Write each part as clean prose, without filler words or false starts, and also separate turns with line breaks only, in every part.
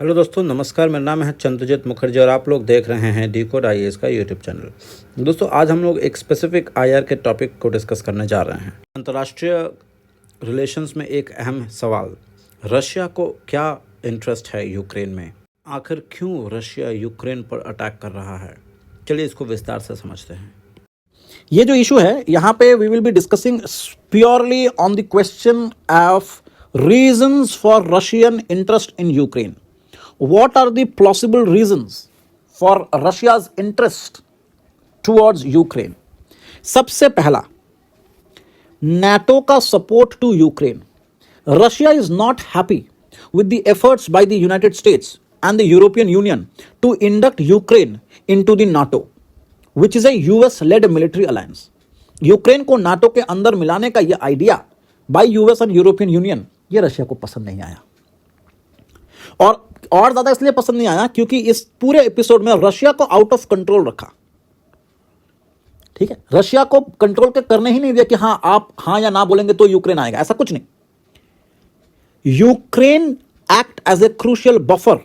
Hello दोस्तों, नमस्कार। मेरा नाम है चंद्रजीत मुखर्जी और आप लोग देख रहे हैं डिकोड आईएएस का यूट्यूब चैनल। दोस्तों, आज हम लोग एक स्पेसिफिक आईआर के टॉपिक को डिस्कस करने जा रहे हैं। अंतर्राष्ट्रीय रिलेशंस में एक अहम सवाल, रशिया को क्या इंटरेस्ट है यूक्रेन में? आखिर क्यों रशिया यूक्रेन पर अटैक कर रहा है? चलिए इसको विस्तार से समझते हैं।
ये जो इशू है यहाँ पे we will be discussing purely on the question of reasons for Russian interest in Ukraine. What are the plausible reasons for Russia's interest towards Ukraine? सबसे पहला, NATO का support to Ukraine. Russia is not happy with the efforts by the United States and the European Union to induct Ukraine into the NATO, which is a US-led military alliance. Ukraine को NATO के अंदर मिलाने का यह idea by US and European union, यह Russia को पसंद नहीं आया. और ज्यादा इसलिए पसंद नहीं आया क्योंकि इस पूरे एपिसोड में रशिया को आउट ऑफ कंट्रोल रखा. ठीक है, रशिया को कंट्रोल के करने ही नहीं दिया कि हां आप हां या ना बोलेंगे तो यूक्रेन आएगा, ऐसा कुछ नहीं. Ukraine act as a crucial buffer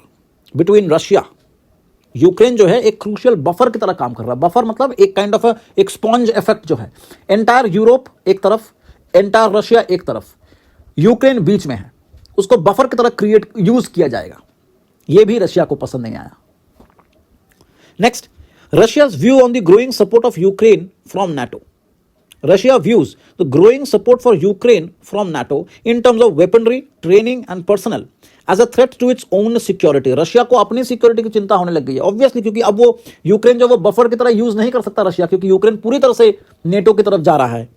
between Russia. Ukraine जो है एक क्रूशियल बफर की तरह काम कर रहा है. बफर मतलब एक काइंड ऑफ एक स्पॉन्ज इफेक्ट जो है. एंटायर यूरोप एक तरफ, एंटायर रशिया एक तरफ, यूक्रेन बीच में है. उसको बफर की तरह यूज किया जाएगा. यह भी रशिया को पसंद नहीं आया. Next, Russia's view on the growing support of Ukraine from NATO. Russia views the growing support for Ukraine from NATO in terms of weaponry, training and personal as a threat to its own security. Russia को अपनी security की चिंता होने लग गई है obviously, क्योंकि अब वो यूक्रेन जो वो बफर की तरह यूज नहीं कर सकता रशिया, क्योंकि यूक्रेन पूरी तरह से नेटो की तरफ जा रहा है.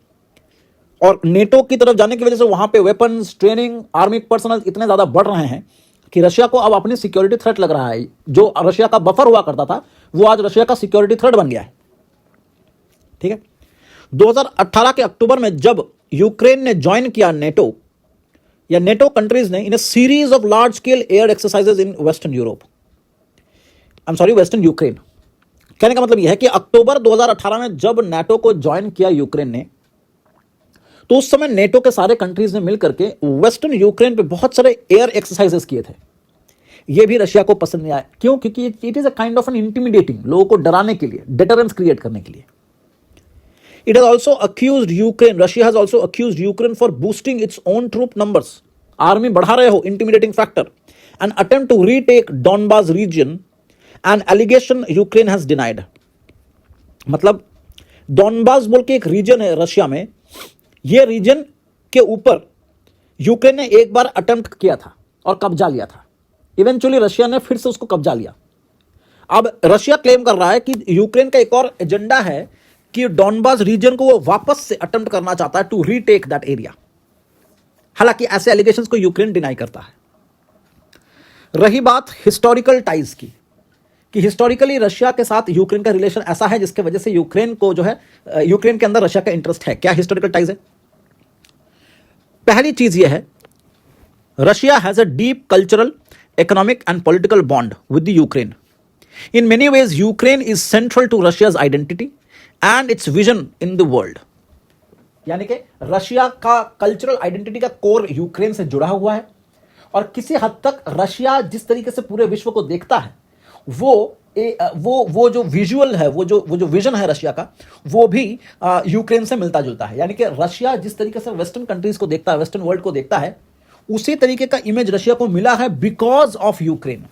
और नेटो की तरफ जाने की वजह से वहां पे वेपन्स, ट्रेनिंग, आर्मी पर्सनल इतने ज्यादा बढ़ रहे हैं कि रशिया को अब अपनी सिक्योरिटी थ्रेट लग रहा है. जो रशिया का बफर हुआ करता था वो आज रशिया का सिक्योरिटी थ्रेट बन गया है. ठीक है, 2018 के अक्टूबर में जब यूक्रेन ने ज्वाइन किया नेटो, या नेटो कंट्रीज ने, in a series of large scale air exercises in western Europe, western Ukraine. कहने का मतलब यह है कि अक्टूबर 2018 में जब नेटो को ज्वाइन किया यूक्रेन ने, तो उस समय नेटो के सारे कंट्रीज ने मिलकर के वेस्टर्न यूक्रेन पे बहुत सारे एयर एक्सरसाइजेस किए थे. ये भी रशिया को पसंद नहीं आया. क्यों? क्योंकि it is a kind of an intimidating, लोगों को डराने के लिए, डेटरेंस क्रिएट करने के लिए. It has also accused Ukraine, Russia has also accused Ukraine for boosting its own troop numbers. Army बढ़ा रहे हो, intimidating factor, and attempt to retake Donbas region, and allegation Ukraine has denied. मतलब Donbas बोल के एक reason है Russia में, ये रीजन के ऊपर यूक्रेन ने एक बार अटेम्प्ट किया था और कब्जा लिया था. इवेंचुअली रशिया ने फिर से उसको कब्जा लिया. अब रशिया क्लेम कर रहा है कि यूक्रेन का एक और एजेंडा है कि डॉनबास रीजन को वो वापस से अटेम्प्ट करना चाहता है टू रीटेक दैट एरिया. हालांकि ऐसे एलिगेशंस को यूक्रेन डिनाई करता है. रही बात हिस्टोरिकल टाइज की, कि हिस्टोरिकली रशिया के साथ यूक्रेन का रिलेशन ऐसा है जिसके वजह से यूक्रेन को जो है, यूक्रेन के अंदर रशिया का इंटरेस्ट है. क्या हिस्टोरिकल टाइज है? पहली चीज यह है, Russia has a deep cultural, economic and political bond with the Ukraine. In many ways Ukraine is central to Russia's identity and its vision in the world. यानी कि रशिया का कल्चरल आइडेंटिटी का core Ukraine से जुड़ा हुआ है, और किसी हद तक रशिया जिस तरीके से पूरे विश्व को देखता है, वो जो विजुअल है, वो जो विजन है रशिया का, वो भी यूक्रेन से मिलता जुलता है. यानी कि रशिया जिस तरीके से वेस्टर्न कंट्रीज को देखता है, वेस्टर्न वर्ल्ड को देखता है, उसी तरीके का इमेज रशिया को मिला है बिकॉज ऑफ यूक्रेन.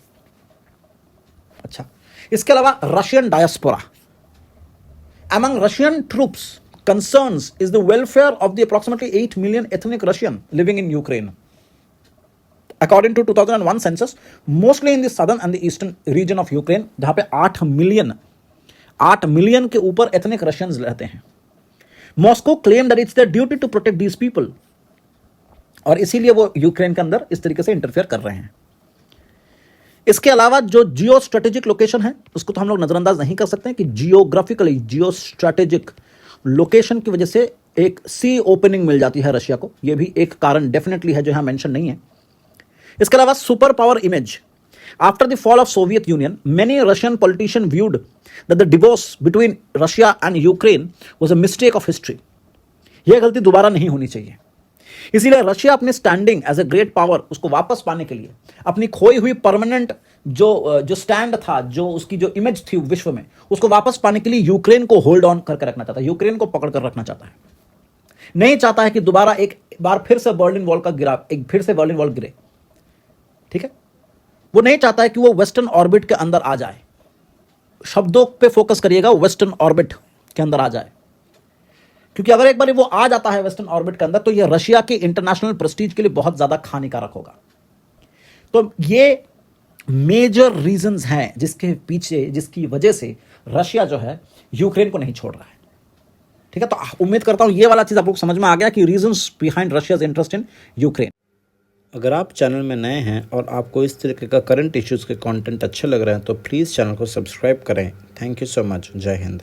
अच्छा, इसके अलावा Russian diaspora, among Russian troops concerns is the welfare of the approximately 8 million ethnic Russian living in Ukraine. According to 2001 census, mostly in the southern and the eastern region of Ukraine, जहां पे 8 million के ऊपर ethnic Russians रहते हैं. Moscow claim that it's their duty to protect these people, और इसीलिए वो Ukraine के अंदर इस तरीके से इंटरफेयर कर रहे हैं. इसके अलावा जो जियो स्ट्रेटेजिक लोकेशन है, उसको तो हम लोग नजरअंदाज नहीं कर सकते हैं कि जियोग्राफिकली, जियो स्ट्रेटेजिक लोकेशन की वजह से एक सी ओपनिंग मिल जाती है रशिया को. यह भी एक कारण डेफिनेटली है जो यहां मेंशन नहीं है. इसके अलावा super power image. After the fall of Soviet Union, many Russian politician viewed that the divorce between Russia and Ukraine was a mistake of history. यह गलती दोबारा नहीं होनी चाहिए. इसीलिए रशिया अपनी standing as a great power उसको वापस पाने के लिए, अपनी खोई हुई परमानेंट जो स्टैंड था, जो उसकी जो इमेज थी विश्व में, उसको वापस पाने के लिए यूक्रेन को होल्ड ऑन करके रखना चाहता है, यूक्रेन को पकड़ कर रखना चाहता है। नहीं चाहता है कि दोबारा एक बार फिर से बर्लिन वॉल गिरे। ठीक है, वो नहीं चाहता है कि वो वेस्टर्न ऑर्बिट के अंदर आ जाए। शब्दों पे फोकस करिएगा, वेस्टर्न ऑर्बिट के अंदर आ जाए, क्योंकि अगर एक बार वो आ जाता है वेस्टर्न ऑर्बिट के अंदर तो ये रशिया के इंटरनेशनल प्रेस्टीज के लिए बहुत ज्यादा हानिकारक होगा। तो ये मेजर रीजंस हैं जिसके पीछे, जिसकी वजह से रशिया जो है यूक्रेन को नहीं छोड़ रहा है। ठीक है, तो उम्मीद करता हूं ये वाला चीज आप लोग समझ में आ गया कि reasons behind Russia's interest in Ukraine.
अगर आप चैनल में नए हैं और आपको इस तरीके का करंट इश्यूज़ के कंटेंट अच्छे लग रहे हैं तो प्लीज़ चैनल को सब्सक्राइब करें। Thank you so much. जय हिंद।